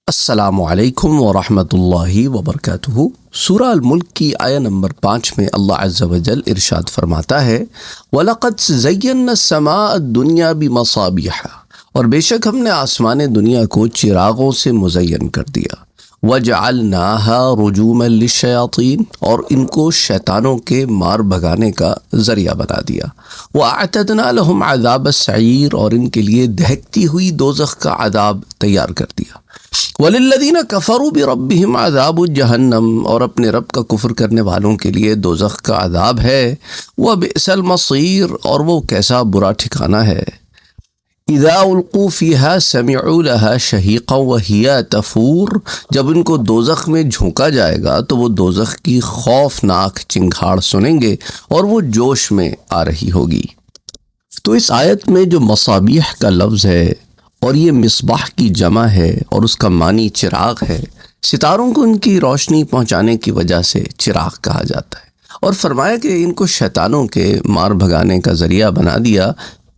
السلام علیکم ورحمۃ اللہ وبرکاتہ۔ سورہ الملک کی آیہ نمبر 5 میں اللہ عز و جل ارشاد فرماتا ہے وَلَقَدْ زَيَّنَّا السَّمَاءَ الدُّنْيَا بِمَصَابِيحَ، اور بے شک ہم نے آسمان دنیا کو چراغوں سے مزین کر دیا، وَجَعَلْنَاهَا رُجُومًا لِلشَّيَاطِينِ، اور ان کو شیطانوں کے مار بھگانے کا ذریعہ بنا دیا، وَأَعْتَدْنَا لَهُمْ عَذَابَ السَّعِيرِ، اور ان کے لیے دہکتی ہوئی دوزخ کا عذاب تیار کر دیا، وَلِلَّذِينَ كَفَرُوا بِرَبِّهِمْ عَذَابُ جَهَنَّمَ، اور اپنے رب کا کفر کرنے والوں کے لیے دوزخ کا عذاب ہے، وَبِئْسَ الْمَصِيرُ، اور وہ کیسا برا ٹھکانہ ہے۔ اذا القوا فيها سمعوا لها شهيقا وهي تفور، جب ان کو دوزخ میں جھونکا جائے گا تو وہ دوزخ کی خوفناک چنگھاڑ سنیں گے اور وہ جوش میں آ رہی ہوگی۔ تو اس آیت میں جو مصابیح کا لفظ ہے اور یہ مصباح کی جمع ہے اور اس کا معنی چراغ ہے، ستاروں کو ان کی روشنی پہنچانے کی وجہ سے چراغ کہا جاتا ہے، اور فرمایا کہ ان کو شیطانوں کے مار بھگانے کا ذریعہ بنا دیا۔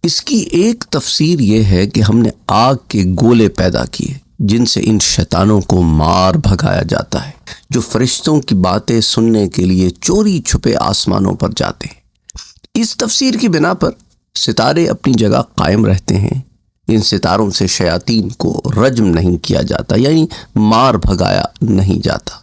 اس کی ایک تفسیر یہ ہے کہ ہم نے آگ کے گولے پیدا کیے جن سے ان شیطانوں کو مار بھگایا جاتا ہے، جو فرشتوں کی باتیں سننے کے لیے چوری چھپے آسمانوں پر جاتے ہیں۔ اس تفسیر کی بنا پر ستارے اپنی جگہ قائم رہتے ہیں، ان ستاروں سے شیاطین کو رجم نہیں کیا جاتا، یعنی مار بھگایا نہیں جاتا۔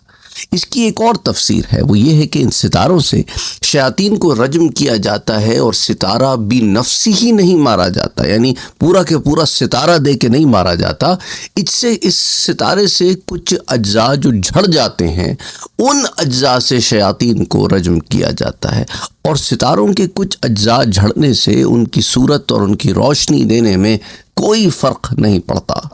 اس کی ایک اور تفسیر ہے، وہ یہ ہے کہ ان ستاروں سے شیاطین کو رجم کیا جاتا ہے اور ستارہ بھی نفسی ہی نہیں مارا جاتا، یعنی پورا کے پورا ستارہ دے کے نہیں مارا جاتا، اس ستارے سے کچھ اجزاء جو جھڑ جاتے ہیں ان اجزاء سے شیاطین کو رجم کیا جاتا ہے، اور ستاروں کے کچھ اجزاء جھڑنے سے ان کی صورت اور ان کی روشنی دینے میں کوئی فرق نہیں پڑتا۔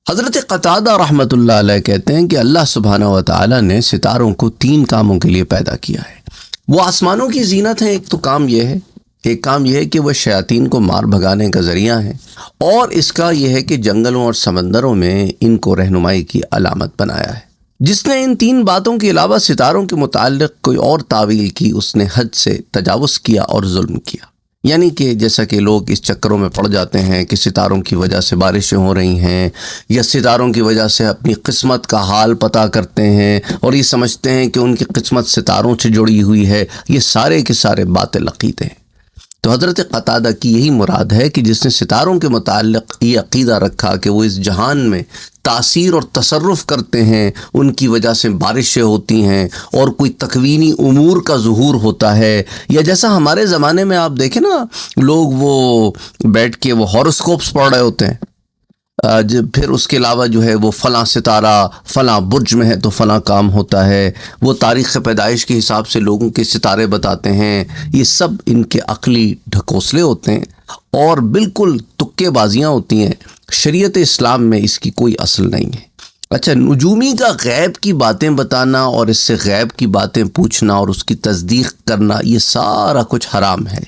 حضرت قتادہ رحمۃ اللہ علیہ کہتے ہیں کہ اللہ سبحانہ و تعالیٰ نے ستاروں کو 3 کاموں کے لیے پیدا کیا ہے۔ وہ آسمانوں کی زینت ہیں، ایک کام یہ ہے کہ وہ شیاطین کو مار بھگانے کا ذریعہ ہیں، اور اس کا یہ ہے کہ جنگلوں اور سمندروں میں ان کو رہنمائی کی علامت بنایا ہے۔ جس نے ان 3 باتوں کے علاوہ ستاروں کے متعلق کوئی اور تعویل کی، اس نے حد سے تجاوز کیا اور ظلم کیا، یعنی کہ جیسا کہ لوگ اس چکروں میں پڑ جاتے ہیں کہ ستاروں کی وجہ سے بارشیں ہو رہی ہیں، یا ستاروں کی وجہ سے اپنی قسمت کا حال پتہ کرتے ہیں اور یہ سمجھتے ہیں کہ ان کی قسمت ستاروں سے جڑی ہوئی ہے، یہ سارے کے سارے باطل عقیدے ہیں۔ تو حضرت قتادہ کی یہی مراد ہے کہ جس نے ستاروں کے متعلق یہ عقیدہ رکھا کہ وہ اس جہان میں تاثیر اور تصرف کرتے ہیں، ان کی وجہ سے بارشیں ہوتی ہیں اور کوئی تکوینی امور کا ظہور ہوتا ہے، یا جیسا ہمارے زمانے میں آپ دیکھیں نا، لوگ وہ بیٹھ کے وہ ہاروسکوپس پڑھ رہے ہوتے ہیں، پھر اس کے علاوہ جو ہے وہ فلاں ستارہ فلاں برج میں ہے تو فلاں کام ہوتا ہے، وہ تاریخ پیدائش کے حساب سے لوگوں کے ستارے بتاتے ہیں، یہ سب ان کے عقلی ڈھکوسلے ہوتے ہیں اور بالکل تکے بازیاں ہوتی ہیں۔ شریعت اسلام میں اس کی کوئی اصل نہیں ہے۔ اچھا، نجومی کا غیب کی باتیں بتانا اور اس سے غیب کی باتیں پوچھنا اور اس کی تصدیق کرنا، یہ سارا کچھ حرام ہے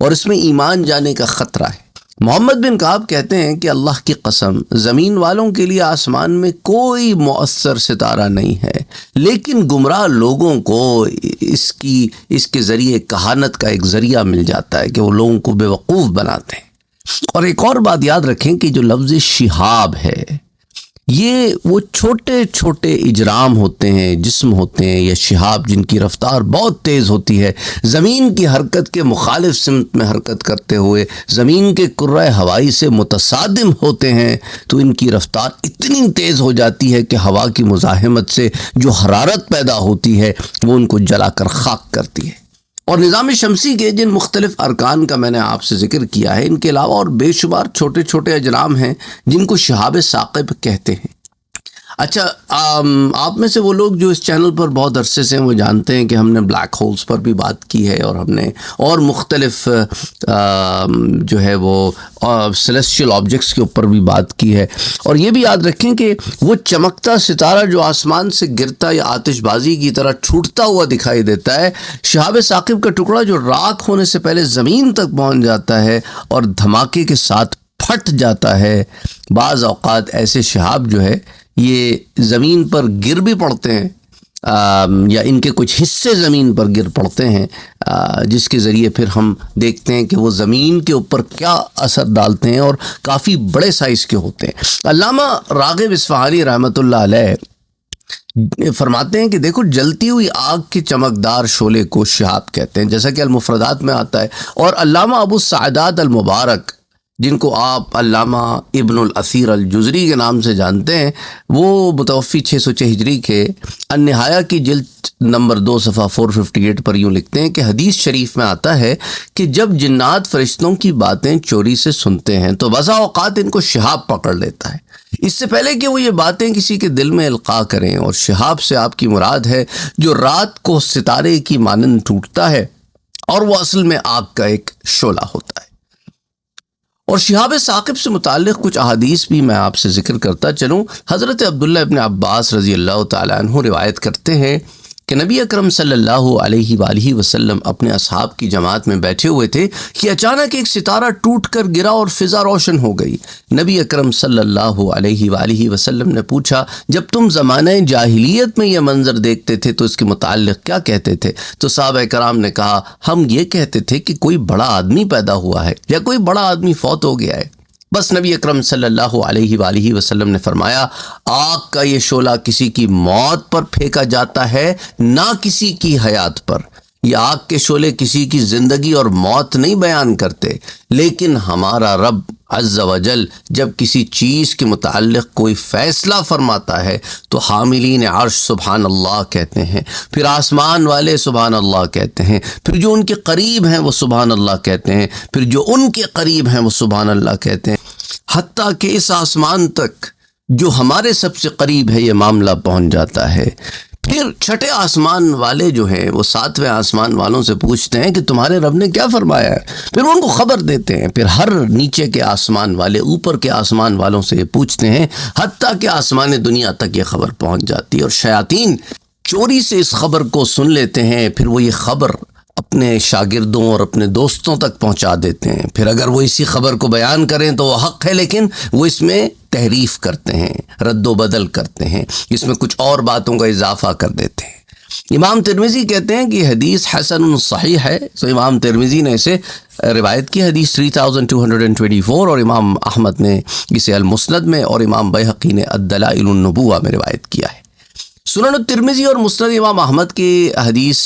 اور اس میں ایمان جانے کا خطرہ ہے۔ محمد بن کعب کہتے ہیں کہ اللہ کی قسم، زمین والوں کے لیے آسمان میں کوئی مؤثر ستارہ نہیں ہے، لیکن گمراہ لوگوں کو اس کے ذریعے کہانت کا ایک ذریعہ مل جاتا ہے کہ وہ لوگوں کو بیوقوف بناتے ہیں۔ اور ایک اور بات یاد رکھیں کہ جو لفظ شہاب ہے، یہ وہ چھوٹے چھوٹے اجرام ہوتے ہیں، جسم ہوتے ہیں یا شہاب، جن کی رفتار بہت تیز ہوتی ہے، زمین کی حرکت کے مخالف سمت میں حرکت کرتے ہوئے زمین کے کرۂ ہوائی سے متصادم ہوتے ہیں، تو ان کی رفتار اتنی تیز ہو جاتی ہے کہ ہوا کی مزاحمت سے جو حرارت پیدا ہوتی ہے وہ ان کو جلا کر خاک کرتی ہے۔ اور نظام شمسی کے جن مختلف ارکان کا میں نے آپ سے ذکر کیا ہے، ان کے علاوہ اور بے شمار چھوٹے چھوٹے اجرام ہیں جن کو شہاب ثاقب کہتے ہیں۔ اچھا، آپ میں سے وہ لوگ جو اس چینل پر بہت عرصے سے ہیں وہ جانتے ہیں کہ ہم نے بلیک ہولز پر بھی بات کی ہے، اور ہم نے اور مختلف جو ہے وہ سیلیسٹیل آبجیکٹس کے اوپر بھی بات کی ہے۔ اور یہ بھی یاد رکھیں کہ وہ چمکتا ستارہ جو آسمان سے گرتا یا آتش بازی کی طرح چھوٹتا ہوا دکھائی دیتا ہے، شہاب ثاقب کا ٹکڑا جو راکھ ہونے سے پہلے زمین تک پہنچ جاتا ہے اور دھماکے کے ساتھ پھٹ جاتا ہے۔ بعض اوقات ایسے شہاب جو ہے یہ زمین پر گر بھی پڑتے ہیں، یا ان کے کچھ حصے زمین پر گر پڑتے ہیں، جس کے ذریعے پھر ہم دیکھتے ہیں کہ وہ زمین کے اوپر کیا اثر ڈالتے ہیں اور کافی بڑے سائز کے ہوتے ہیں۔ علامہ راغب اصفہانی رحمۃ اللہ علیہ فرماتے ہیں کہ دیکھو، جلتی ہوئی آگ کے چمکدار شعلے کو شہاب کہتے ہیں، جیسا کہ المفردات میں آتا ہے۔ اور علامہ ابو السعدات المبارک، جن کو آپ علامہ ابن الاثیر الجزری کے نام سے جانتے ہیں، وہ متوفی 606 ہجری کے النہایہ کی جلد نمبر 2 صفحہ 458 پر یوں لکھتے ہیں کہ حدیث شریف میں آتا ہے کہ جب جنات فرشتوں کی باتیں چوری سے سنتے ہیں تو بسا اوقات ان کو شہاب پکڑ لیتا ہے، اس سے پہلے کہ وہ یہ باتیں کسی کے دل میں القاء کریں۔ اور شہاب سے آپ کی مراد ہے جو رات کو ستارے کی مانند ٹوٹتا ہے، اور وہ اصل میں آگ کا ایک شعلہ ہوتا ہے۔ اور شہاب ثاقب سے متعلق کچھ احادیث بھی میں آپ سے ذکر کرتا چلوں۔ حضرت عبداللہ ابن عباس رضی اللہ تعالیٰ عنہ روایت کرتے ہیں کہ نبی اکرم صلی اللہ علیہ وآلہ وسلم اپنے اصحاب کی جماعت میں بیٹھے ہوئے تھے کہ اچانک ایک ستارہ ٹوٹ کر گرا اور فضا روشن ہو گئی۔ نبی اکرم صلی اللہ علیہ وآلہ وسلم نے پوچھا، جب تم زمانہ جاہلیت میں یہ منظر دیکھتے تھے تو اس کے متعلق کیا کہتے تھے؟ تو صحابہ کرام نے کہا، ہم یہ کہتے تھے کہ کوئی بڑا آدمی پیدا ہوا ہے یا کوئی بڑا آدمی فوت ہو گیا ہے۔ بس نبی اکرم صلی اللہ علیہ وآلہ وسلم نے فرمایا، آگ کا یہ شعلہ کسی کی موت پر پھینکا جاتا ہے، نہ کسی کی حیات پر۔ یہ آگ کے شعلے کسی کی زندگی اور موت نہیں بیان کرتے، لیکن ہمارا رب عز و جل جب کسی چیز کے متعلق کوئی فیصلہ فرماتا ہے تو حاملین عرش سبحان اللہ کہتے ہیں، پھر آسمان والے سبحان اللہ کہتے ہیں، پھر جو ان کے قریب ہیں وہ سبحان اللہ کہتے ہیں، پھر جو ان کے قریب ہیں وہ سبحان اللہ کہتے ہیں، حتیٰ کہ اس آسمان تک جو ہمارے سب سے قریب ہے یہ معاملہ پہنچ جاتا ہے۔ پھر چھٹے آسمان والے جو ہیں وہ 7ویں آسمان والوں سے پوچھتے ہیں کہ تمہارے رب نے کیا فرمایا ہے، پھر وہ ان کو خبر دیتے ہیں۔ پھر ہر نیچے کے آسمان والے اوپر کے آسمان والوں سے یہ پوچھتے ہیں، حتیٰ کہ آسمان دنیا تک یہ خبر پہنچ جاتی ہے، اور شیاطین چوری سے اس خبر کو سن لیتے ہیں، پھر وہ یہ خبر اپنے شاگردوں اور اپنے دوستوں تک پہنچا دیتے ہیں۔ پھر اگر وہ اسی خبر کو بیان کریں تو وہ حق ہے، لیکن وہ اس میں تحریف کرتے ہیں، رد و بدل کرتے ہیں، اس میں کچھ اور باتوں کا اضافہ کر دیتے ہیں۔ امام ترمذی کہتے ہیں کہ یہ حدیث حسن صحیح ہے، تو امام ترمذی نے اسے روایت کی حدیث 3224، اور امام احمد نے اسے المسند میں اور امام بیہقی نے الدلائل النبوہ میں روایت کیا ہے۔ سنن الترمذی اور مسند امام احمد کی حدیث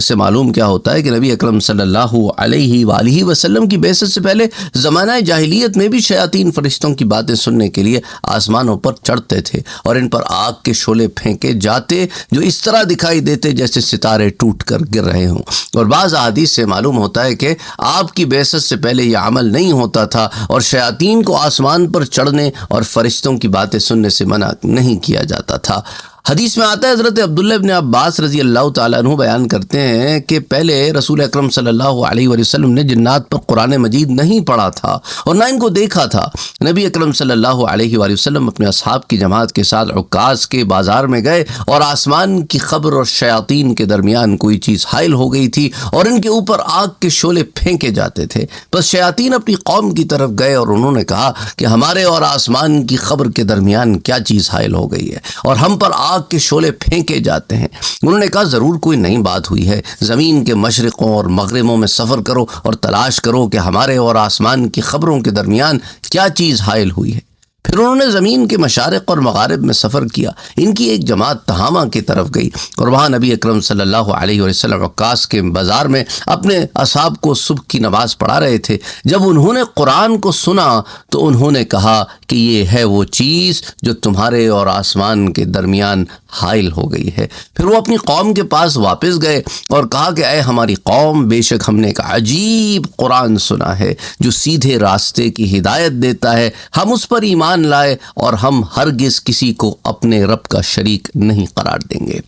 سے معلوم کیا ہوتا ہے کہ نبی اکرم صلی اللہ علیہ وآلہ وسلم کی بعثت سے پہلے زمانہ جاہلیت میں بھی شیاطین فرشتوں کی باتیں سننے کے لیے آسمانوں پر چڑھتے تھے، اور ان پر آگ کے شعلے پھینکے جاتے جو اس طرح دکھائی دیتے جیسے ستارے ٹوٹ کر گر رہے ہوں۔ اور بعض احادیث سے معلوم ہوتا ہے کہ آپ کی بعثت سے پہلے یہ عمل نہیں ہوتا تھا، اور شیاطین کو آسمان پر چڑھنے اور فرشتوں کی باتیں سننے سے منع نہیں کیا جاتا تھا۔ حدیث میں آتا ہے، حضرت عبداللہ ابن عباس رضی اللہ تعالیٰ عنہ بیان کرتے ہیں کہ پہلے رسول اکرم صلی اللہ علیہ وسلم نے جنات پر قرآن مجید نہیں پڑھا تھا اور نہ ان کو دیکھا تھا۔ نبی اکرم صلی اللہ علیہ وآلہ وسلم اپنے اصحاب کی جماعت کے ساتھ عکاظ کے بازار میں گئے، اور آسمان کی خبر اور شیاطین کے درمیان کوئی چیز حائل ہو گئی تھی، اور ان کے اوپر آگ کے شعلے پھینکے جاتے تھے۔ بس شیاطین اپنی قوم کی طرف گئے اور انہوں نے کہا کہ ہمارے اور آسمان کی خبر کے درمیان کیا چیز حائل ہو گئی ہے، اور ہم پر آگ کے شعلے پھینکے جاتے ہیں۔ انہوں نے کہا ضرور کوئی نئی بات ہوئی ہے، زمین کے مشرقوں اور مغربوں میں سفر کرو اور تلاش کرو کہ ہمارے اور آسمان کی خبروں کے درمیان کیا چیز حائل ہوئی ہے۔ پھر انہوں نے زمین کے مشارق اور مغارب میں سفر کیا۔ ان کی ایک جماعت تہامہ کی طرف گئی، اور وہاں نبی اکرم صلی اللہ علیہ وسلم عکاظ کے بازار میں اپنے اصحاب کو صبح کی نماز پڑھا رہے تھے۔ جب انہوں نے قرآن کو سنا تو انہوں نے کہا کہ یہ ہے وہ چیز جو تمہارے اور آسمان کے درمیان حائل ہو گئی ہے۔ پھر وہ اپنی قوم کے پاس واپس گئے اور کہا کہ اے ہماری قوم، بے شک ہم نے ایک عجیب قرآن سنا ہے جو سیدھے راستے کی ہدایت دیتا ہے، ہم اس پر ایمان لائے اور ہم ہرگز کسی کو اپنے رب کا شریک نہیں قرار دیں گے۔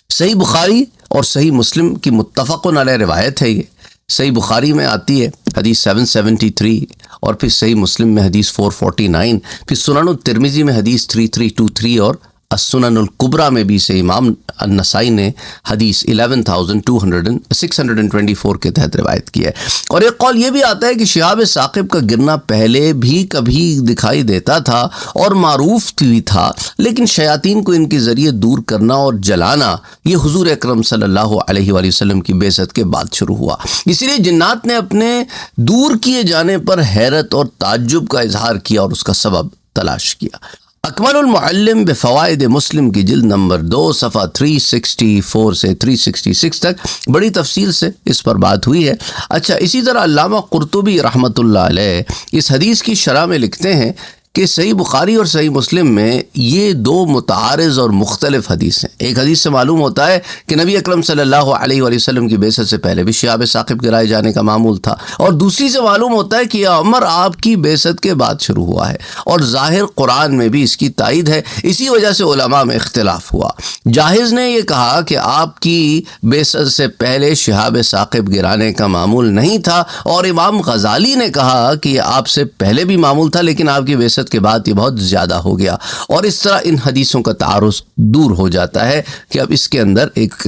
صحیح بخاری اور صحیح مسلم کی متفق علیہ روایت ہے۔ یہ صحیح بخاری میں آتی ہے حدیث 773، اور پھر صحیح مسلم میں حدیث 449، پھر سنن الترمذی میں حدیث 3323 اور السنن الکبریٰ میں بھی اسے امام النسائی نے حدیث 11,624 کے تحت روایت کی ہے۔ اور ایک قول یہ بھی آتا ہے کہ شہاب ثاقب کا گرنا پہلے بھی کبھی دکھائی دیتا تھا اور معروف بھی تھا، لیکن شیاطین کو ان کے ذریعے دور کرنا اور جلانا یہ حضور اکرم صلی اللہ علیہ وآلہ وسلم کی بعثت کے بعد شروع ہوا۔ اسی لیے جنات نے اپنے دور کیے جانے پر حیرت اور تعجب کا اظہار کیا اور اس کا سبب تلاش کیا۔ اکمل المعلم بفوائد مسلم کی جلد نمبر 2 صفحہ 364 سے 366 تک بڑی تفصیل سے اس پر بات ہوئی ہے۔ اچھا، اسی طرح علامہ قرطبی رحمۃ اللہ علیہ اس حدیث کی شرح میں لکھتے ہیں کہ صحیح بخاری اور صحیح مسلم میں یہ دو متعارض اور مختلف حدیث ہیں۔ ایک حدیث سے معلوم ہوتا ہے کہ نبی اکرم صلی اللہ علیہ وآلہ وسلم کی بعثت سے پہلے بھی شہاب ثاقب گرائے جانے کا معمول تھا، اور دوسری سے معلوم ہوتا ہے کہ یہ امر آپ کی بعثت کے بعد شروع ہوا ہے، اور ظاہر قرآن میں بھی اس کی تائید ہے۔ اسی وجہ سے علماء میں اختلاف ہوا۔ جاہز نے یہ کہا کہ آپ کی بعثت سے پہلے شہاب ثاقب گرانے کا معمول نہیں تھا، اور امام غزالی نے کہا کہ یہ آپ سے پہلے بھی معمول تھا لیکن آپ کی بعثت کے بعد یہ بہت زیادہ ہو گیا، اور اس طرح ان حدیثوں کا تعارض دور ہو جاتا ہے کہ اب اس کے اندر ایک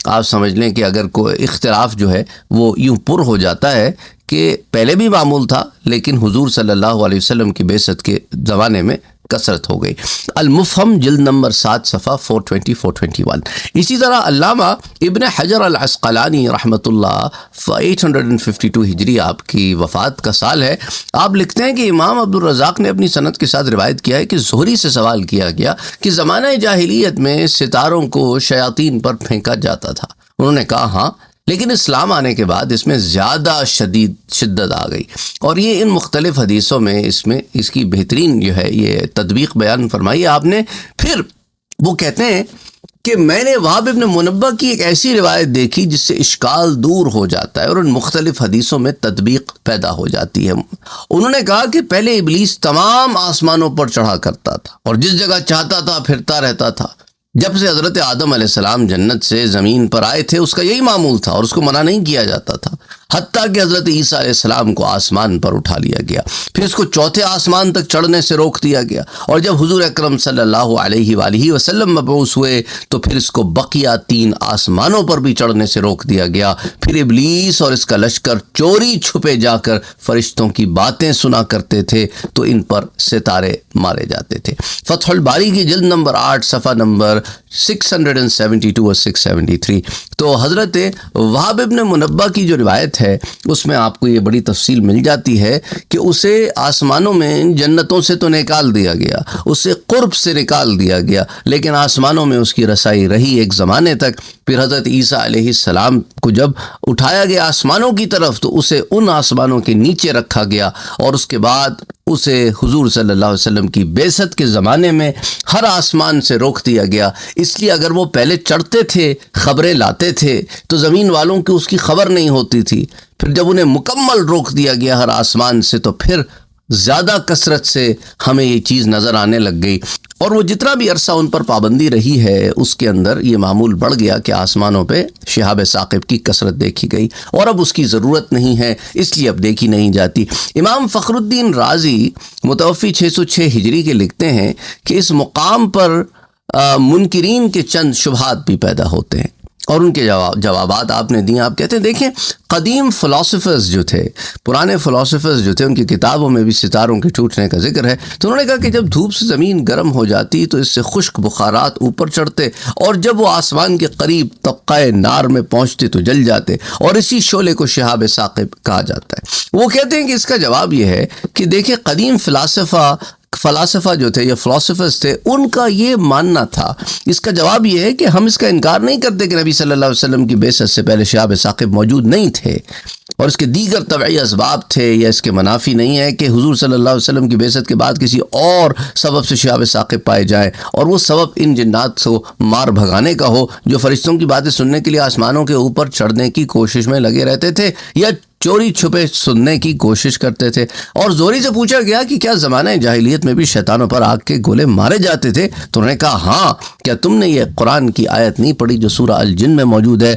آپ سمجھ لیں کہ اگر کوئی اختلاف جو ہے وہ یوں پر ہو جاتا ہے کہ پہلے بھی معمول تھا لیکن حضور صلی اللہ علیہ وسلم کی بعثت کے زمانے میں کثرت ہو گئی۔ المفہم جلد نمبر 7 صفحہ 420-421۔ اسی طرح علامہ ابن حجر العسقلانی رحمۃ اللہ 852 ہجری آپ کی وفات کا سال ہے۔ آپ لکھتے ہیں کہ امام عبدالرزاق نے اپنی سند کے ساتھ روایت کیا ہے کہ زہری سے سوال کیا گیا کہ زمانہ جاہلیت میں ستاروں کو شیاطین پر پھینکا جاتا تھا۔ انہوں نے کہا ہاں، لیکن اسلام آنے کے بعد اس میں زیادہ شدت آ گئی، اور یہ ان مختلف حدیثوں میں اس کی بہترین جو ہے یہ تطبیق بیان فرمائی آپ نے۔ پھر وہ کہتے ہیں کہ میں نے وہب ابن منبہ کی ایک ایسی روایت دیکھی جس سے اشکال دور ہو جاتا ہے اور ان مختلف حدیثوں میں تطبیق پیدا ہو جاتی ہے۔ انہوں نے کہا کہ پہلے ابلیس تمام آسمانوں پر چڑھا کرتا تھا اور جس جگہ چاہتا تھا پھرتا رہتا تھا۔ جب سے حضرت آدم علیہ السلام جنت سے زمین پر آئے تھے اس کا یہی معمول تھا اور اس کو منع نہیں کیا جاتا تھا، حتیٰ کہ حضرت عیسیٰ علیہ السلام کو آسمان پر اٹھا لیا گیا، پھر اس کو چوتھے آسمان تک چڑھنے سے روک دیا گیا، اور جب حضور اکرم صلی اللہ علیہ وآلہ وسلم مبعوث ہوئے تو پھر اس کو بقیہ 3 آسمانوں پر بھی چڑھنے سے روک دیا گیا۔ پھر ابلیس اور اس کا لشکر چوری چھپے جا کر فرشتوں کی باتیں سنا کرتے تھے تو ان پر ستارے مارے جاتے تھے۔ فتح الباری کی جلد نمبر 8 صفحہ نمبر 672 اور 673۔ تو حضرت وہب ابن منبہ کی جو روایت ہے اس میں آپ کو یہ بڑی تفصیل مل جاتی ہے کہ اسے آسمانوں میں جنتوں سے تو نکال دیا گیا، اسے قرب سے نکال دیا گیا، لیکن آسمانوں میں اس کی رسائی رہی ایک زمانے تک۔ پھر حضرت عیسیٰ علیہ السلام کو جب اٹھایا گیا آسمانوں کی طرف تو اسے ان آسمانوں کے نیچے رکھا گیا، اور اس کے بعد اسے حضور صلی اللہ علیہ وسلم کی بعثت کے زمانے میں ہر آسمان سے روک دیا گیا۔ اس لیے اگر وہ پہلے چڑھتے تھے خبریں لاتے تھے تو زمین والوں کی اس کی خبر نہیں ہوتی تھی، پھر جب انہیں مکمل روک دیا گیا ہر آسمان سے تو پھر زیادہ کثرت سے ہمیں یہ چیز نظر آنے لگ گئی، اور وہ جتنا بھی عرصہ ان پر پابندی رہی ہے اس کے اندر یہ معمول بڑھ گیا کہ آسمانوں پہ شہاب ثاقب کی کثرت دیکھی گئی، اور اب اس کی ضرورت نہیں ہے اس لیے اب دیکھی نہیں جاتی۔ امام فخر الدین رازی متوفی 606 ہجری کے لکھتے ہیں کہ اس مقام پر منکرین کے چند شبہات بھی پیدا ہوتے ہیں، اور ان کے جوابات آپ نے دیے۔ آپ کہتے ہیں دیکھیں قدیم فلاسفرز جو تھے، پرانے فلاسفرز جو تھے، ان کی کتابوں میں بھی ستاروں کے ٹوٹنے کا ذکر ہے، تو انہوں نے کہا کہ جب دھوپ سے زمین گرم ہو جاتی تو اس سے خشک بخارات اوپر چڑھتے، اور جب وہ آسمان کے قریب طبقہ نار میں پہنچتے تو جل جاتے، اور اسی شعلے کو شہاب ثاقب کہا جاتا ہے۔ وہ کہتے ہیں کہ اس کا جواب یہ ہے کہ دیکھیں قدیم فلاسفہ جو تھے یا فلاسفرز تھے ان کا یہ ماننا تھا۔ اس کا جواب یہ ہے کہ ہم اس کا انکار نہیں کرتے کہ نبی صلی اللہ علیہ وسلم کی بعثت سے پہلے شہاب ثاقب موجود نہیں تھے، اور اس کے دیگر طبعی اسباب تھے، یا اس کے منافی نہیں ہے کہ حضور صلی اللہ علیہ وسلم کی بعثت کے بعد کسی اور سبب سے شہاب ثاقب پائے جائیں، اور وہ سبب ان جنات کو مار بھگانے کا ہو جو فرشتوں کی باتیں سننے کے لیے آسمانوں کے اوپر چڑھنے کی کوشش میں لگے رہتے تھے یا چوری چھپے سننے کی کوشش کرتے تھے۔ اور زہری سے پوچھا گیا کہ کیا زمانہ جاہلیت میں بھی شیطانوں پر آگ کے گولے مارے جاتے تھے؟ تو انہوں نے کہا ہاں، کیا تم نے یہ قرآن کی آیت نہیں پڑھی جو سورہ الجن میں موجود ہے؟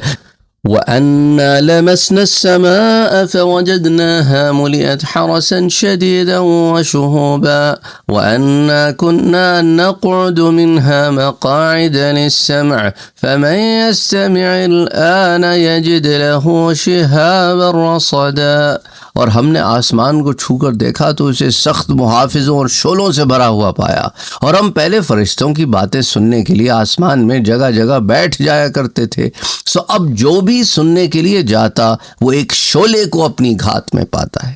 وَأَنَّا لَمَسْنَا السَّمَاءَ فَوَجَدْنَاهَا مُلِئَتْ حَرَسًا شَدِيدًا وَشُهُبًا وَأَنَّا كُنَّا نَقْعُدُ مِنْهَا مَقَاعِدَ لِلسَّمْعِ فَمَنْ يَسْتَمِعِ الْآنَ يَجِدْ لَهُ شِهَابًا رَصَدًا۔ اور ہم نے آسمان کو چھو کر دیکھا تو اسے سخت محافظوں اور شعلوں سے بھرا ہوا پایا، اور ہم پہلے فرشتوں کی باتیں سننے کے لیے آسمان میں جگہ جگہ بیٹھ جایا کرتے تھے، سو اب جو بھی سننے کے لیے جاتا وہ ایک شعلے کو اپنی گھات میں پاتا ہے۔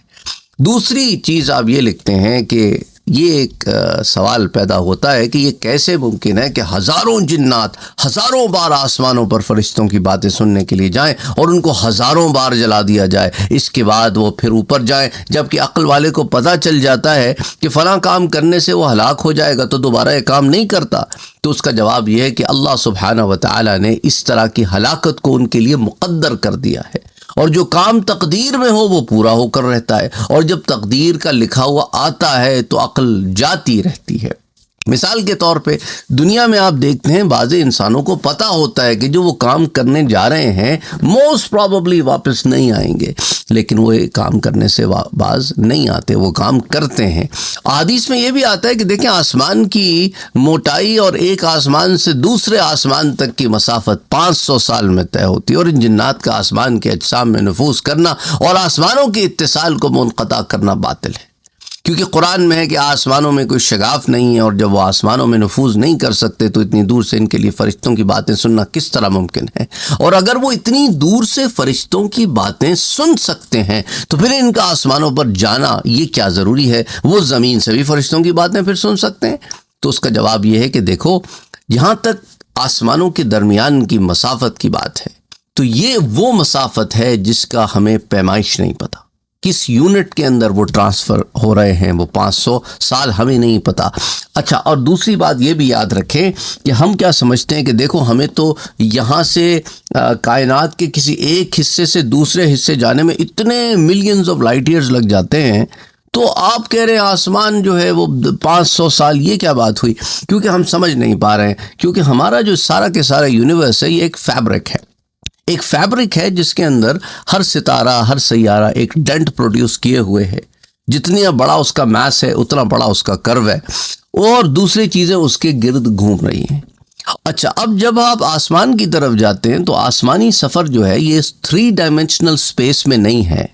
دوسری چیز آپ یہ لکھتے ہیں کہ یہ ایک سوال پیدا ہوتا ہے کہ یہ کیسے ممکن ہے کہ ہزاروں جنات ہزاروں بار آسمانوں پر فرشتوں کی باتیں سننے کے لیے جائیں اور ان کو ہزاروں بار جلا دیا جائے، اس کے بعد وہ پھر اوپر جائیں، جبکہ عقل والے کو پتہ چل جاتا ہے کہ فلاں کام کرنے سے وہ ہلاک ہو جائے گا تو دوبارہ یہ کام نہیں کرتا۔ تو اس کا جواب یہ ہے کہ اللہ سبحانہ وتعالی نے اس طرح کی ہلاکت کو ان کے لیے مقدر کر دیا ہے، اور جو کام تقدیر میں ہو وہ پورا ہو کر رہتا ہے، اور جب تقدیر کا لکھا ہوا آتا ہے تو عقل جاتی رہتی ہے۔ مثال کے طور پہ دنیا میں آپ دیکھتے ہیں بعض انسانوں کو پتہ ہوتا ہے کہ جو وہ کام کرنے جا رہے ہیں موسٹ پروبیبلی واپس نہیں آئیں گے، لیکن وہ کام کرنے سے باز نہیں آتے، وہ کام کرتے ہیں۔ حدیث میں یہ بھی آتا ہے کہ دیکھیں آسمان کی موٹائی اور ایک آسمان سے دوسرے آسمان تک کی مسافت 500 سال میں طے ہوتی ہے، اور ان جنات کا آسمان کے اجسام میں نفوذ کرنا اور آسمانوں کے اتصال کو منقطع کرنا باطل ہے، کیونکہ قرآن میں ہے کہ آسمانوں میں کوئی شگاف نہیں ہے، اور جب وہ آسمانوں میں نفوذ نہیں کر سکتے تو اتنی دور سے ان کے لیے فرشتوں کی باتیں سننا کس طرح ممکن ہے؟ اور اگر وہ اتنی دور سے فرشتوں کی باتیں سن سکتے ہیں تو پھر ان کا آسمانوں پر جانا یہ کیا ضروری ہے؟ وہ زمین سے بھی فرشتوں کی باتیں پھر سن سکتے ہیں؟ تو اس کا جواب یہ ہے کہ دیکھو، یہاں تک آسمانوں کے درمیان کی مسافت کی بات ہے تو یہ وہ مسافت ہے جس کا ہمیں پیمائش نہیں پتہ، کس یونٹ کے اندر وہ ٹرانسفر ہو رہے ہیں، وہ 500 سال ہمیں نہیں پتہ۔ اچھا، اور دوسری بات یہ بھی یاد رکھیں کہ ہم کیا سمجھتے ہیں کہ دیکھو ہمیں تو یہاں سے کائنات کے کسی ایک حصے سے دوسرے حصے جانے میں اتنے ملینز آف لائٹ ایئرز لگ جاتے ہیں، تو آپ کہہ رہے ہیں آسمان جو ہے وہ 500 سال، یہ کیا بات ہوئی؟ کیونکہ ہم سمجھ نہیں پا رہے ہیں، کیونکہ ہمارا جو سارا کے سارا یونیورس ہے یہ ایک فیبرک ہے، ایک فیبرک ہے جس کے اندر ہر ستارہ ہر سیارہ ایک ڈنٹ پروڈیوس کیے ہوئے ہے، جتنا بڑا اس کا میس ہے اتنا بڑا اس کا کرو ہے، اور دوسری چیزیں اس کے گرد گھوم رہی ہیں۔ اچھا، اب جب آپ آسمان کی طرف جاتے ہیں تو آسمانی سفر جو ہے یہ 3 ڈائمینشنل اسپیس میں نہیں ہے،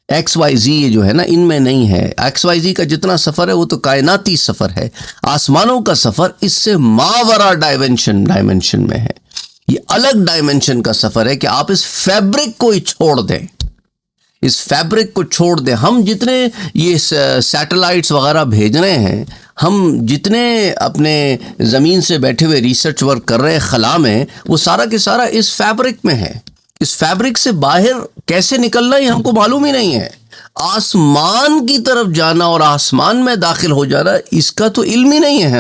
ایکس وائی زی یہ جو ہے نا ان میں نہیں ہے۔ ایکس وائی زی کا جتنا سفر ہے وہ تو کائناتی سفر ہے، آسمانوں کا سفر اس سے ماورا ڈائمینشن میں ہے، یہ الگ ڈائمینشن کا سفر ہے کہ آپ اس فیبرک کو ہی چھوڑ دیں، اس فیبرک کو چھوڑ دیں۔ ہم جتنے یہ سیٹلائٹس وغیرہ بھیج رہے ہیں، ہم جتنے اپنے زمین سے بیٹھے ہوئے ریسرچ ورک کر رہے ہیں خلا میں، وہ سارا کے سارا اس فیبرک میں ہے۔ اس فیبرک سے باہر کیسے نکلنا یہ ہم کو معلوم ہی نہیں ہے۔ آسمان کی طرف جانا اور آسمان میں داخل ہو جانا اس کا تو علم ہی نہیں ہے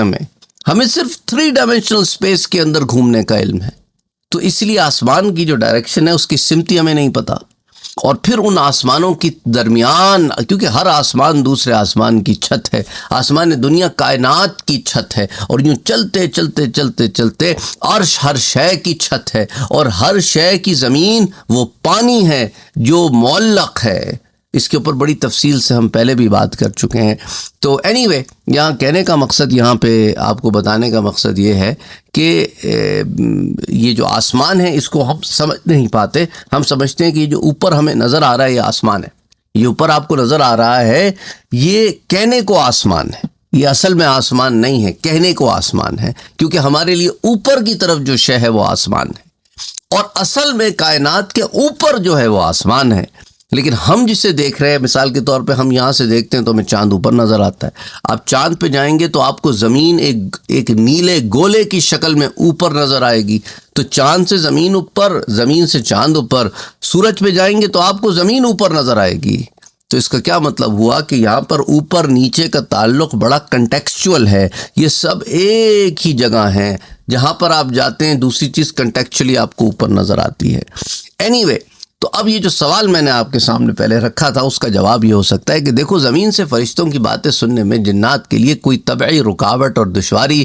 ہمیں صرف 3 ڈائمینشنل اسپیس کے اندر گھومنے کا علم ہے۔ تو اس لیے آسمان کی جو ڈائریکشن ہے اس کی سمتی ہمیں نہیں پتہ، اور پھر ان آسمانوں کی درمیان، کیونکہ ہر آسمان دوسرے آسمان کی چھت ہے، آسمان دنیا کائنات کی چھت ہے، اور یوں چلتے چلتے چلتے چلتے عرش ہر شے کی چھت ہے، اور ہر شے کی زمین وہ پانی ہے جو معلق ہے۔ اس کے اوپر بڑی تفصیل سے ہم پہلے بھی بات کر چکے ہیں۔ تو اینی وے، یہاں کہنے کا مقصد، یہاں پہ آپ کو بتانے کا مقصد یہ ہے کہ یہ جو آسمان ہے اس کو ہم سمجھ نہیں پاتے، ہم سمجھتے ہیں کہ یہ جو اوپر ہمیں نظر آ رہا ہے یہ آسمان ہے، یہ اوپر آپ کو نظر آ رہا ہے یہ کہنے کو آسمان ہے، یہ اصل میں آسمان نہیں ہے، کہنے کو آسمان ہے، کیونکہ ہمارے لیے اوپر کی طرف جو شے ہے وہ آسمان ہے، اور اصل میں کائنات کے اوپر جو ہے وہ آسمان ہے۔ لیکن ہم جسے دیکھ رہے ہیں، مثال کے طور پہ ہم یہاں سے دیکھتے ہیں تو ہمیں چاند اوپر نظر آتا ہے، آپ چاند پہ جائیں گے تو آپ کو زمین ایک نیلے گولے کی شکل میں اوپر نظر آئے گی، تو چاند سے زمین اوپر، زمین سے چاند اوپر، سورج پہ جائیں گے تو آپ کو زمین اوپر نظر آئے گی۔ تو اس کا کیا مطلب ہوا کہ یہاں پر اوپر نیچے کا تعلق بڑا کنٹیکسچول ہے، یہ سب ایک ہی جگہ ہیں، جہاں پر آپ جاتے ہیں دوسری چیز کنٹیکچولی آپ کو اوپر نظر آتی ہے۔ اینی وے، تو اب یہ جو سوال میں نے آپ کے سامنے پہلے رکھا تھا، اس کا جواب یہ ہو سکتا ہے کہ دیکھو، زمین سے فرشتوں کی باتیں سننے میں جنات کے لیے کوئی طبعی رکاوٹ اور دشواری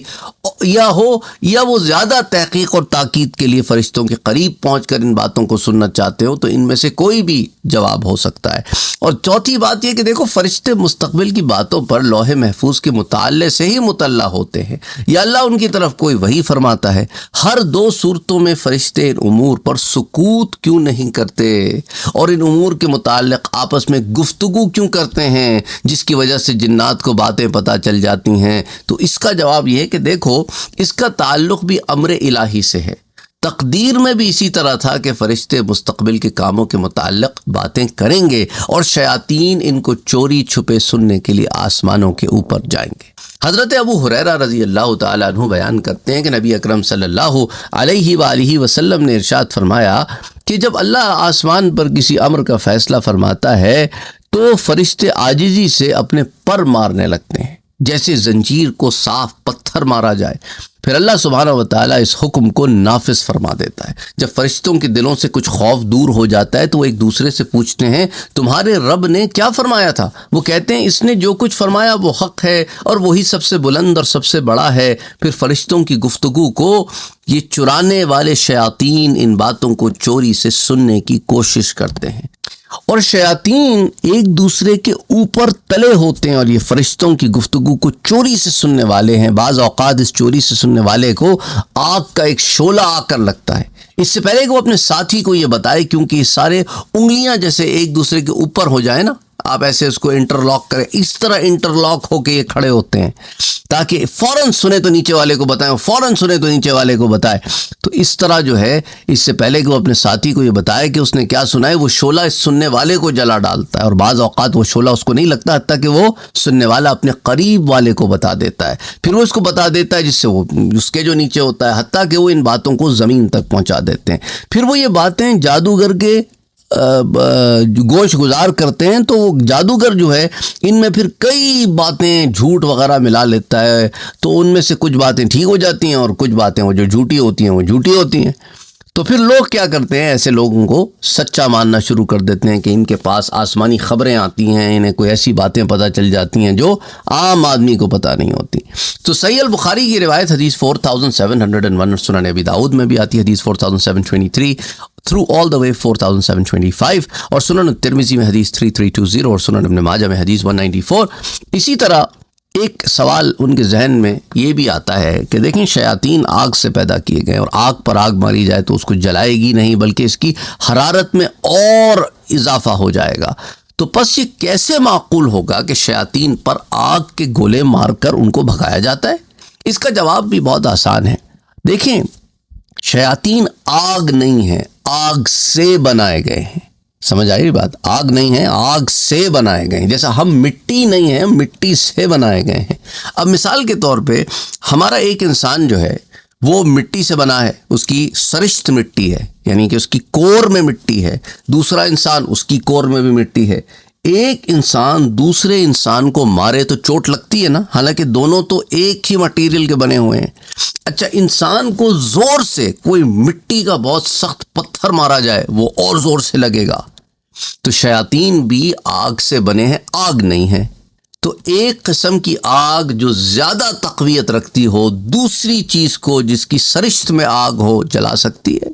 یا ہو، یا وہ زیادہ تحقیق اور تاکید کے لیے فرشتوں کے قریب پہنچ کر ان باتوں کو سننا چاہتے ہو، تو ان میں سے کوئی بھی جواب ہو سکتا ہے۔ اور چوتھی بات یہ کہ دیکھو، فرشتے مستقبل کی باتوں پر لوح محفوظ کے مطالعے سے ہی مطلع ہوتے ہیں، یا اللہ ان کی طرف کوئی وحی فرماتا ہے۔ ہر دو صورتوں میں فرشتے ان امور پر سکوت کیوں نہیں کرتے اور ان امور کے متعلق آپس میں گفتگو کیوں کرتے ہیں، جس کی وجہ سے جنات کو باتیں پتہ چل جاتی ہیں؟ تو اس کا جواب یہ ہے کہ دیکھو، اس کا تعلق بھی امر الہی سے ہے۔ تقدیر میں بھی اسی طرح تھا کہ فرشتے مستقبل کے کاموں کے متعلق باتیں کریں گے اور شیاطین ان کو چوری چھپے سننے کے لیے آسمانوں کے اوپر جائیں گے۔ حضرت ابو ہریرہ رضی اللہ تعالیٰ عنہ بیان کرتے ہیں کہ نبی اکرم صلی اللہ علیہ وآلہ وسلم نے ارشاد فرمایا کہ جب اللہ آسمان پر کسی امر کا فیصلہ فرماتا ہے تو فرشتے عاجزی سے اپنے پر مارنے لگتے ہیں، جیسے زنجیر کو صاف پتھر مارا جائے۔ پھر اللہ سبحانہ و تعالیٰ اس حکم کو نافذ فرما دیتا ہے۔ جب فرشتوں کے دلوں سے کچھ خوف دور ہو جاتا ہے تو وہ ایک دوسرے سے پوچھتے ہیں، تمہارے رب نے کیا فرمایا تھا؟ وہ کہتے ہیں، اس نے جو کچھ فرمایا وہ حق ہے اور وہی سب سے بلند اور سب سے بڑا ہے۔ پھر فرشتوں کی گفتگو کو یہ چرانے والے شیاطین ان باتوں کو چوری سے سننے کی کوشش کرتے ہیں، اور شیاطین ایک دوسرے کے اوپر تلے ہوتے ہیں اور یہ فرشتوں کی گفتگو کو چوری سے سننے والے ہیں۔ بعض اوقات اس چوری سے سننے والے کو آگ کا ایک شعلہ آ کر لگتا ہے، اس سے پہلے کہ وہ اپنے ساتھی کو یہ بتائے، کیونکہ یہ سارے انگلیاں جیسے ایک دوسرے کے اوپر ہو جائیں نا، آپ ایسے اس کو انٹرلاک کریں، اس طرح انٹرلاک ہو کے یہ کھڑے ہوتے ہیں تاکہ فوراً سنے تو نیچے والے کو بتائیں، فوراً سنے تو نیچے والے کو بتائے۔ تو اس طرح جو ہے، اس سے پہلے کہ وہ اپنے ساتھی کو یہ بتائے کہ اس نے کیا سنا ہے، وہ شعلہ اس سننے والے کو جلا ڈالتا ہے، اور بعض اوقات وہ شعلہ اس کو نہیں لگتا حتیٰ کہ وہ سننے والا اپنے قریب والے کو بتا دیتا ہے، پھر وہ اس کو بتا دیتا ہے جس سے وہ اس کے جو نیچے ہوتا ہے، حتیٰ کہ وہ ان باتوں کو زمین تک پہنچا دیتے ہیں۔ پھر وہ یہ باتیں جادوگر کے گوش گزار کرتے ہیں، تو وہ جادوگر جو ہے ان میں پھر کئی باتیں جھوٹ وغیرہ ملا لیتا ہے، تو ان میں سے کچھ باتیں ٹھیک ہو جاتی ہیں اور کچھ باتیں وہ جو جھوٹی ہوتی ہیں وہ جھوٹی ہوتی ہیں۔ تو پھر لوگ کیا کرتے ہیں، ایسے لوگوں کو سچا ماننا شروع کر دیتے ہیں کہ ان کے پاس آسمانی خبریں آتی ہیں، انہیں کوئی ایسی باتیں پتہ چل جاتی ہیں جو عام آدمی کو پتہ نہیں ہوتی۔ تو صحیح البخاری کی روایت حدیث 4701، سنن ابی داؤد میں بھی آتی ہے حدیث 4723 through all the way 4725، اور سنن الترمذی میں حدیث 3320، اور سنن ابن ماجہ میں حدیث 194۔ اسی طرح ایک سوال ان کے ذہن میں یہ بھی آتا ہے کہ دیکھیں، شیاطین آگ سے پیدا کیے گئے، اور آگ پر آگ ماری جائے تو اس کو جلائے گی نہیں بلکہ اس کی حرارت میں اور اضافہ ہو جائے گا۔ تو پس یہ کیسے معقول ہوگا کہ شیاطین پر آگ کے گولے مار کر ان کو بھگایا جاتا ہے؟ اس کا جواب بھی بہت آسان ہے۔ دیکھیں، شیاطین آگ نہیں ہے، آگ سے بنائے گئے ہیں۔ سمجھ آئی بات؟ آگ نہیں ہے، آگ سے بنائے گئے ہیں، جیسا ہم مٹی نہیں ہیں، مٹی سے بنائے گئے ہیں۔ اب مثال کے طور پہ ہمارا ایک انسان جو ہے وہ مٹی سے بنا ہے، اس کی سرشت مٹی ہے، یعنی کہ اس کی کور میں مٹی ہے۔ دوسرا انسان، اس کی کور میں بھی مٹی ہے۔ ایک انسان دوسرے انسان کو مارے تو چوٹ لگتی ہے نا، حالانکہ دونوں تو ایک ہی مٹیریل کے بنے ہوئے ہیں۔ اچھا، انسان کو زور سے کوئی مٹی کا بہت سخت پتھر مارا جائے، وہ اور زور سے لگے گا۔ تو شیاطین بھی آگ سے بنے ہیں، آگ نہیں ہے۔ تو ایک قسم کی آگ جو زیادہ تقویت رکھتی ہو، دوسری چیز کو جس کی سرشت میں آگ ہو جلا سکتی ہے،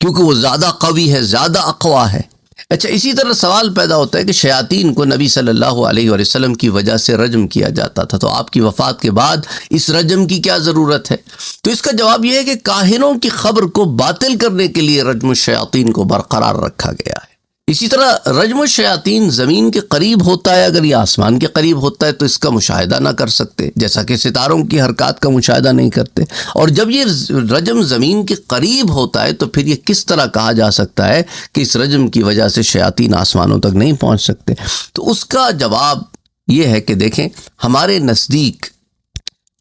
کیونکہ وہ زیادہ قوی ہے، زیادہ اقویٰ ہے۔ اچھا، اسی طرح سوال پیدا ہوتا ہے کہ شیاطین کو نبی صلی اللہ علیہ وسلم کی وجہ سے رجم کیا جاتا تھا، تو آپ کی وفات کے بعد اس رجم کی کیا ضرورت ہے؟ تو اس کا جواب یہ ہے کہ کاہنوں کی خبر کو باطل کرنے کے لیے رجم الشیاطین کو برقرار رکھا گیا ہے۔ اسی طرح رجم الشیاطین زمین کے قریب ہوتا ہے، اگر یہ آسمان کے قریب ہوتا ہے تو اس کا مشاہدہ نہ کر سکتے، جیسا کہ ستاروں کی حرکات کا مشاہدہ نہیں کرتے۔ اور جب یہ رجم زمین کے قریب ہوتا ہے تو پھر یہ کس طرح کہا جا سکتا ہے کہ اس رجم کی وجہ سے شیاطین آسمانوں تک نہیں پہنچ سکتے؟ تو اس کا جواب یہ ہے کہ دیکھیں، ہمارے نزدیک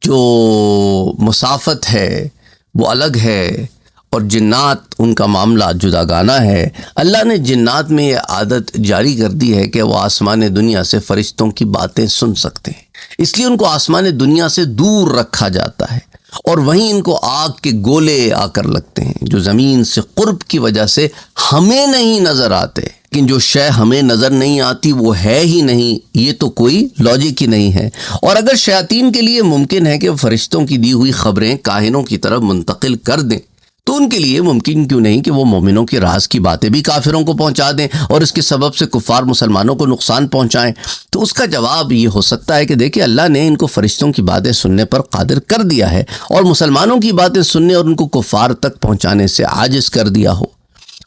جو مسافت ہے وہ الگ ہے، اور جنات ان کا معاملہ جداگانہ ہے۔ اللہ نے جنات میں یہ عادت جاری کر دی ہے کہ وہ آسمان دنیا سے فرشتوں کی باتیں سن سکتے ہیں، اس لیے ان کو آسمان دنیا سے دور رکھا جاتا ہے۔ اور وہیں ان کو آگ کے گولے آ کر لگتے ہیں جو زمین سے قرب کی وجہ سے ہمیں نہیں نظر آتے، لیکن جو شے ہمیں نظر نہیں آتی وہ ہے ہی نہیں، یہ تو کوئی لاجک ہی نہیں ہے۔ اور اگر شیاطین کے لیے ممکن ہے کہ وہ فرشتوں کی دی ہوئی خبریں کاہنوں کی طرف منتقل کر دیں، تو ان کے لیے ممکن کیوں نہیں کہ وہ مومنوں کے راز کی باتیں بھی کافروں کو پہنچا دیں اور اس کے سبب سے کفار مسلمانوں کو نقصان پہنچائیں؟ تو اس کا جواب یہ ہو سکتا ہے کہ دیکھیں اللہ نے ان کو فرشتوں کی باتیں سننے پر قادر کر دیا ہے اور مسلمانوں کی باتیں سننے اور ان کو کفار تک پہنچانے سے عاجز کر دیا ہو۔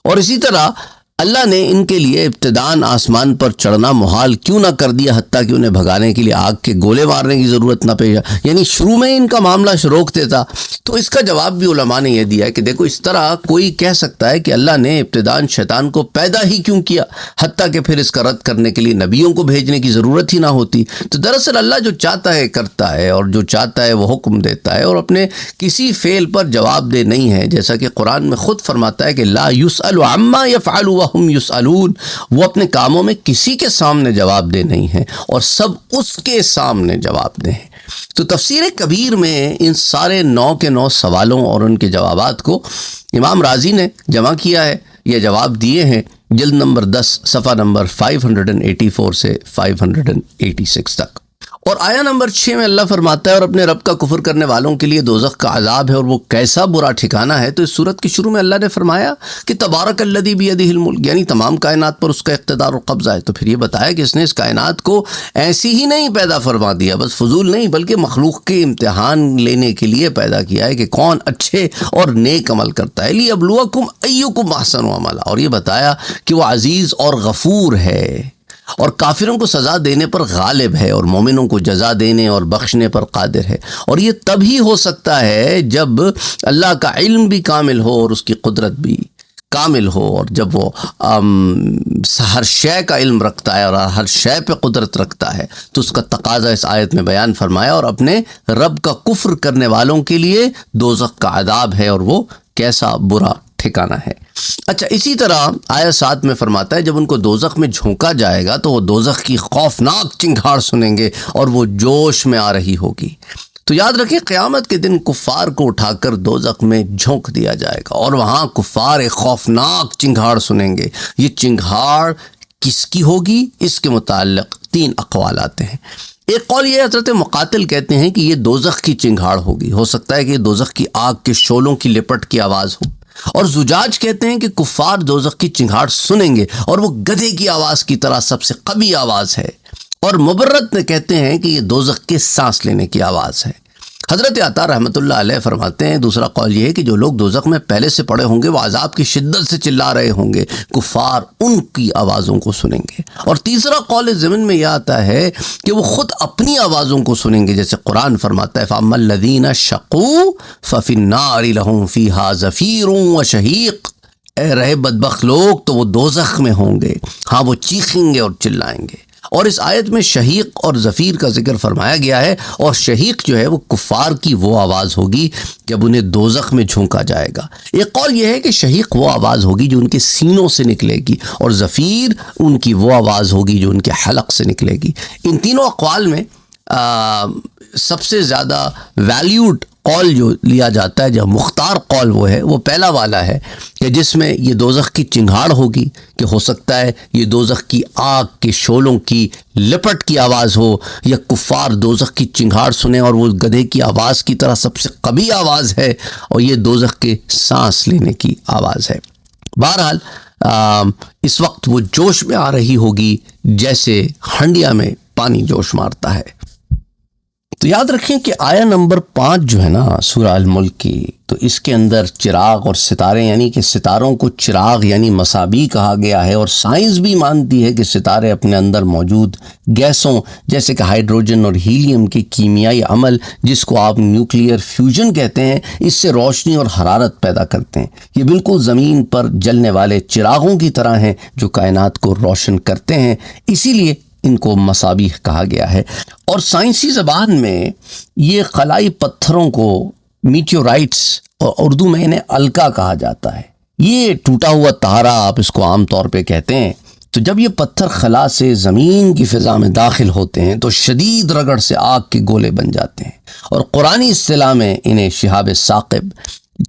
اور اسی طرح اللہ نے ان کے لیے ابتداءً آسمان پر چڑھنا محال کیوں نہ کر دیا، حتیٰ کہ انہیں بھگانے کے لیے آگ کے گولے مارنے کی ضرورت نہ پیش آئے، یعنی شروع میں ان کا معاملہ روک دیتا۔ تو اس کا جواب بھی علماء نے یہ دیا ہے کہ دیکھو اس طرح کوئی کہہ سکتا ہے کہ اللہ نے ابتداءً شیطان کو پیدا ہی کیوں کیا، حتیٰ کہ پھر اس کا رد کرنے کے لیے نبیوں کو بھیجنے کی ضرورت ہی نہ ہوتی۔ تو دراصل اللہ جو چاہتا ہے کرتا ہے، اور جو چاہتا ہے وہ حکم دیتا ہے، اور اپنے کسی فعل پر جواب دہ نہیں ہے، جیسا کہ قرآن میں خود فرماتا ہے کہ لا یسأل عما یفعل وہم یسألون، وہ اپنے کاموں میں کسی کے سامنے جواب دہ نہیں ہے اور سب اس کے سامنے جواب دہ ہیں۔ تو تفسیر کبیر میں ان سارے 9 کے 9 سوالوں اور ان کے جوابات کو امام رازی نے جمع کیا ہے، یہ جواب دیے ہیں جلد نمبر 10 صفحہ نمبر 584 سے 586 تک۔ اور آیا نمبر 6 میں اللہ فرماتا ہے اور اپنے رب کا کفر کرنے والوں کے لیے دوزخ کا عذاب ہے اور وہ کیسا برا ٹھکانہ ہے۔ تو اس سورت کے شروع میں اللہ نے فرمایا کہ تبارک الذی بیدہ الملک، یعنی تمام کائنات پر اس کا اقتدار و قبضہ ہے۔ تو پھر یہ بتایا کہ اس نے اس کائنات کو ایسی ہی نہیں پیدا فرما دیا، بس فضول نہیں، بلکہ مخلوق کے امتحان لینے کے لیے پیدا کیا ہے کہ کون اچھے اور نیک عمل کرتا ہے، لیبلوکم ایکم احسن عملا، اور یہ بتایا کہ وہ عزیز اور غفور ہے اور کافروں کو سزا دینے پر غالب ہے اور مومنوں کو جزا دینے اور بخشنے پر قادر ہے۔ اور یہ تب ہی ہو سکتا ہے جب اللہ کا علم بھی کامل ہو اور اس کی قدرت بھی کامل ہو، اور جب وہ ہر شے کا علم رکھتا ہے اور ہر شے پہ قدرت رکھتا ہے، تو اس کا تقاضا اس آیت میں بیان فرمایا، اور اپنے رب کا کفر کرنے والوں کے لیے دوزخ کا عذاب ہے اور وہ کیسا برا ٹھکانہ ہے۔ اچھا، اسی طرح آیت 7 میں فرماتا ہے جب ان کو دوزخ میں جھونکا جائے گا تو وہ دوزخ کی خوفناک چنگھاڑ سنیں گے اور وہ جوش میں آ رہی ہوگی۔ تو یاد رکھیں قیامت کے دن کفار کو اٹھا کر دوزخ میں جھونک دیا جائے گا اور وہاں کفار ایک خوفناک چنگھاڑ سنیں گے۔ یہ چنگھاڑ کس کی ہوگی، اس کے متعلق 3 اقوال آتے ہیں۔ ایک قول یہ حضرت مقاتل کہتے ہیں کہ یہ دوزخ کی چنگھاڑ ہوگی، ہو سکتا ہے کہ یہ دوزخ کی آگ کے شعلوں کی لپٹ کی آواز ہو۔ اور زجاج کہتے ہیں کہ کفار دوزخ کی چنگھاڑ سنیں گے اور وہ گدھے کی آواز کی طرح سب سے قوی آواز ہے۔ اور مبرد کہتے ہیں کہ یہ دوزخ کے سانس لینے کی آواز ہے۔ حضرت عطا رحمۃ اللہ علیہ فرماتے ہیں دوسرا قول یہ ہے کہ جو لوگ دوزخ میں پہلے سے پڑے ہوں گے وہ عذاب کی شدت سے چلا رہے ہوں گے، کفار ان کی آوازوں کو سنیں گے۔ اور تیسرا قول ضمن میں یہ آتا ہے کہ وہ خود اپنی آوازوں کو سنیں گے، جیسے قرآن فرماتا ہے فَأَمَّا الَّذِينَ شَقُوا فَفِي النَّارِ لَهُمْ فِيهَا زَفِيرٌ وَشَهِيقٌ، اے رہے بدبخت لوگ تو وہ دوزخ میں ہوں گے، ہاں وہ چیخیں گے اور چلائیں گے۔ اور اس آیت میں شہیق اور زفیر کا ذکر فرمایا گیا ہے، اور شہیق جو ہے وہ کفار کی وہ آواز ہوگی جب انہیں دوزخ میں جھونکا جائے گا۔ ایک قول یہ ہے کہ شہیق وہ آواز ہوگی جو ان کے سینوں سے نکلے گی، اور زفیر ان کی وہ آواز ہوگی جو ان کے حلق سے نکلے گی۔ ان تینوں اقوال میں سب سے زیادہ ویلیوڈ قول جو لیا جاتا ہے، جو مختار قول وہ ہے، وہ پہلا والا ہے کہ جس میں یہ دوزخ کی چنگھاڑ ہوگی، کہ ہو سکتا ہے یہ دوزخ کی آگ کے شعلوں کی لپٹ کی آواز ہو، یا کفار دوزخ کی چنگھاڑ سنیں اور وہ گدھے کی آواز کی طرح سب سے قوی آواز ہے، اور یہ دوزخ کے سانس لینے کی آواز ہے۔ بہرحال اس وقت وہ جوش میں آ رہی ہوگی جیسے ہنڈیا میں پانی جوش مارتا ہے۔ تو یاد رکھیں کہ آیا نمبر 5 جو ہے نا سورہ الملک کی، تو اس کے اندر چراغ اور ستارے، یعنی کہ ستاروں کو چراغ یعنی مصابیح کہا گیا ہے، اور سائنس بھی مانتی ہے کہ ستارے اپنے اندر موجود گیسوں جیسے کہ ہائیڈروجن اور ہیلیم کے کیمیائی عمل، جس کو آپ نیوکلیئر فیوژن کہتے ہیں، اس سے روشنی اور حرارت پیدا کرتے ہیں۔ یہ بالکل زمین پر جلنے والے چراغوں کی طرح ہیں جو کائنات کو روشن کرتے ہیں، اسی لیے ان کو مصابیح کہا گیا ہے۔ اور سائنسی زبان میں یہ خلائی پتھروں کو میٹیورائٹس، اور اردو میں انہیں الکا کہا جاتا ہے۔ یہ ٹوٹا ہوا تارا آپ اس کو عام طور پہ کہتے ہیں، تو جب یہ پتھر خلا سے زمین کی فضا میں داخل ہوتے ہیں تو شدید رگڑ سے آگ کے گولے بن جاتے ہیں، اور قرآنی اصطلاح میں انہیں شہاب ثاقب،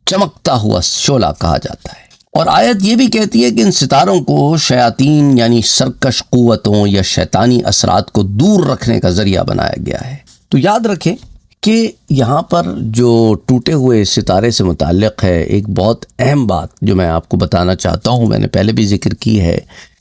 چمکتا ہوا شعلہ کہا جاتا ہے۔ اور آیت یہ بھی کہتی ہے کہ ان ستاروں کو شیاطین یعنی سرکش قوتوں یا شیطانی اثرات کو دور رکھنے کا ذریعہ بنایا گیا ہے۔ تو یاد رکھیں کہ یہاں پر جو ٹوٹے ہوئے ستارے سے متعلق ہے، ایک بہت اہم بات جو میں آپ کو بتانا چاہتا ہوں، میں نے پہلے بھی ذکر کی ہے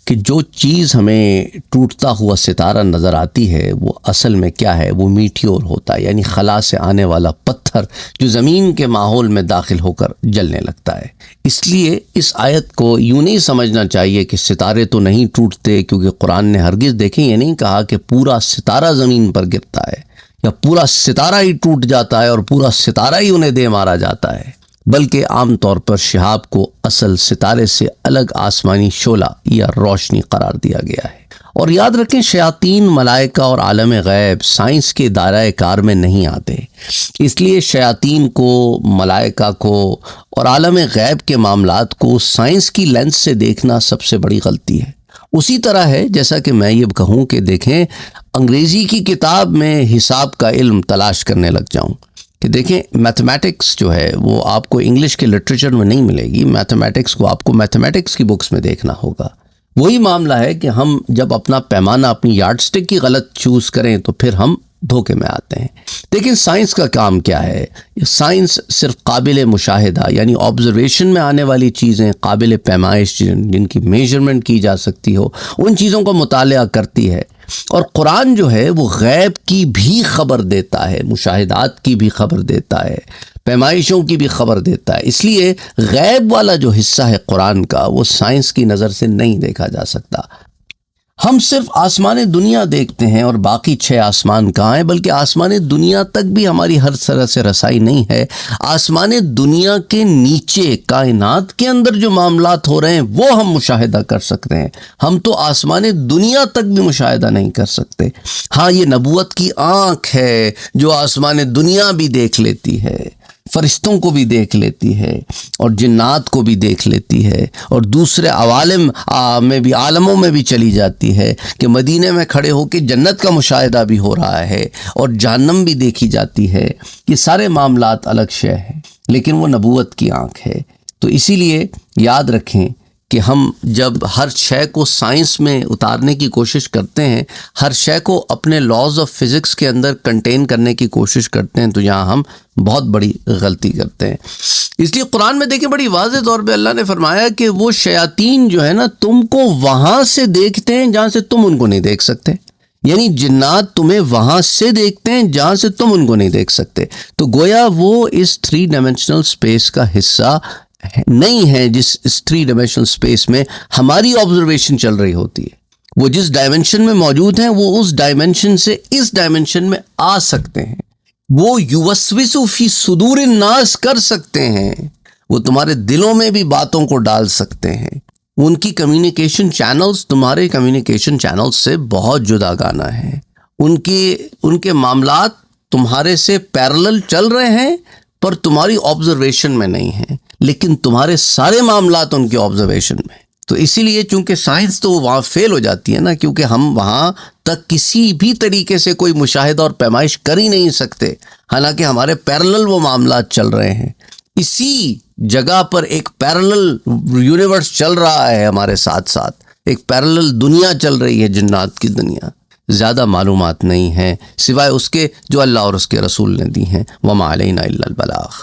کہ جو چیز ہمیں ٹوٹتا ہوا ستارہ نظر آتی ہے وہ اصل میں کیا ہے، وہ میٹیور ہوتا ہے، یعنی خلا سے آنے والا پتھر جو زمین کے ماحول میں داخل ہو کر جلنے لگتا ہے۔ اس لیے اس آیت کو یوں نہیں سمجھنا چاہیے کہ ستارے تو نہیں ٹوٹتے، کیونکہ قرآن نے ہرگز دیکھیں یہ نہیں کہا کہ پورا ستارہ زمین پر گرتا ہے یا پورا ستارہ ہی ٹوٹ جاتا ہے اور پورا ستارہ ہی انہیں دے مارا جاتا ہے، بلکہ عام طور پر شہاب کو اصل ستارے سے الگ آسمانی شعلہ یا روشنی قرار دیا گیا ہے۔ اور یاد رکھیں شیاطین، ملائکہ اور عالم غیب سائنس کے دائرۂ کار میں نہیں آتے، اس لیے شیاطین کو، ملائکہ کو اور عالم غیب کے معاملات کو سائنس کی لینس سے دیکھنا سب سے بڑی غلطی ہے۔ اسی طرح ہے جیسا کہ میں یہ کہوں کہ دیکھیں انگریزی کی کتاب میں حساب کا علم تلاش کرنے لگ جاؤں کہ دیکھیں میتھمیٹکس جو ہے وہ آپ کو انگلش کے لٹریچر میں نہیں ملے گی، میتھمیٹکس کو آپ کو میتھمیٹکس کی بکس میں دیکھنا ہوگا۔ وہی معاملہ ہے کہ ہم جب اپنا پیمانہ، اپنی یارڈ سٹک کی غلط چوز کریں تو پھر ہم دھوکے میں آتے ہیں۔ لیکن سائنس کا کام کیا ہے؟ سائنس صرف قابل مشاہدہ یعنی آبزرویشن میں آنے والی چیزیں، قابل پیمائش جن کی میجرمنٹ کی جا سکتی ہو، ان چیزوں کا مطالعہ کرتی ہے۔ اور قرآن جو ہے وہ غیب کی بھی خبر دیتا ہے، مشاہدات کی بھی خبر دیتا ہے، پیمائشوں کی بھی خبر دیتا ہے۔ اس لیے غیب والا جو حصہ ہے قرآن کا وہ سائنس کی نظر سے نہیں دیکھا جا سکتا۔ ہم صرف آسمان دنیا دیکھتے ہیں اور باقی 6 آسمان کہاں ہیں، بلکہ آسمان دنیا تک بھی ہماری ہر طرح سے رسائی نہیں ہے۔ آسمان دنیا کے نیچے کائنات کے اندر جو معاملات ہو رہے ہیں وہ ہم مشاہدہ کر سکتے ہیں، ہم تو آسمان دنیا تک بھی مشاہدہ نہیں کر سکتے۔ ہاں، یہ نبوت کی آنکھ ہے جو آسمان دنیا بھی دیکھ لیتی ہے، فرشتوں کو بھی دیکھ لیتی ہے اور جنات کو بھی دیکھ لیتی ہے، اور دوسرے عوالم میں بھی، عالموں میں بھی چلی جاتی ہے کہ مدینے میں کھڑے ہو کے جنت کا مشاہدہ بھی ہو رہا ہے اور جہنم بھی دیکھی جاتی ہے۔ یہ سارے معاملات الگ شے ہیں، لیکن وہ نبوت کی آنکھ ہے۔ تو اسی لیے یاد رکھیں کہ ہم جب ہر شے کو سائنس میں اتارنے کی کوشش کرتے ہیں، ہر شے کو اپنے لاز آف فزکس کے اندر کنٹین کرنے کی کوشش کرتے ہیں، تو یہاں ہم بہت بڑی غلطی کرتے ہیں۔ اس لیے قرآن میں دیکھیں بڑی واضح طور پہ اللہ نے فرمایا کہ وہ شیاطین جو ہے نا تم کو وہاں سے دیکھتے ہیں جہاں سے تم ان کو نہیں دیکھ سکتے، یعنی جنات تمہیں وہاں سے دیکھتے ہیں جہاں سے تم ان کو نہیں دیکھ سکتے۔ تو گویا وہ اس 3 ڈائمینشنل اسپیس کا حصہ نہیں ہے جس اس 3 ڈائمینشنل اسپیس میں ہماری آبزرویشن چل رہی ہوتی ہے۔ وہ جس ڈائمینشن میں موجود ہیں وہ اس ڈائمینشن سے اس ڈائمینشن میں آ سکتے ہیں، وہ یوسوسو فی صدور الناس کر سکتے ہیں، وہ تمہارے دلوں میں بھی باتوں کو ڈال سکتے ہیں۔ ان کی کمیونیکیشن چینلز تمہارے کمیونیکیشن چینلز سے بہت جدا گانا ہے، ان کے معاملات تمہارے سے پیرلل چل رہے ہیں پر تمہاری آبزرویشن میں نہیں ہیں، لیکن تمہارے سارے معاملات ان کے آبزرویشن میں۔ تو اسی لیے چونکہ سائنس تو وہاں فیل ہو جاتی ہے نا، کیونکہ ہم وہاں تک کسی بھی طریقے سے کوئی مشاہدہ اور پیمائش کر ہی نہیں سکتے، حالانکہ ہمارے پیرلل وہ معاملات چل رہے ہیں۔ اسی جگہ پر ایک پیرلل یونیورس چل رہا ہے ہمارے ساتھ ساتھ، ایک پیرلل دنیا چل رہی ہے، جنات کی دنیا۔ زیادہ معلومات نہیں ہیں سوائے اس کے جو اللہ اور اس کے رسول نے دی ہیں۔ وما علینا الا البلاغ۔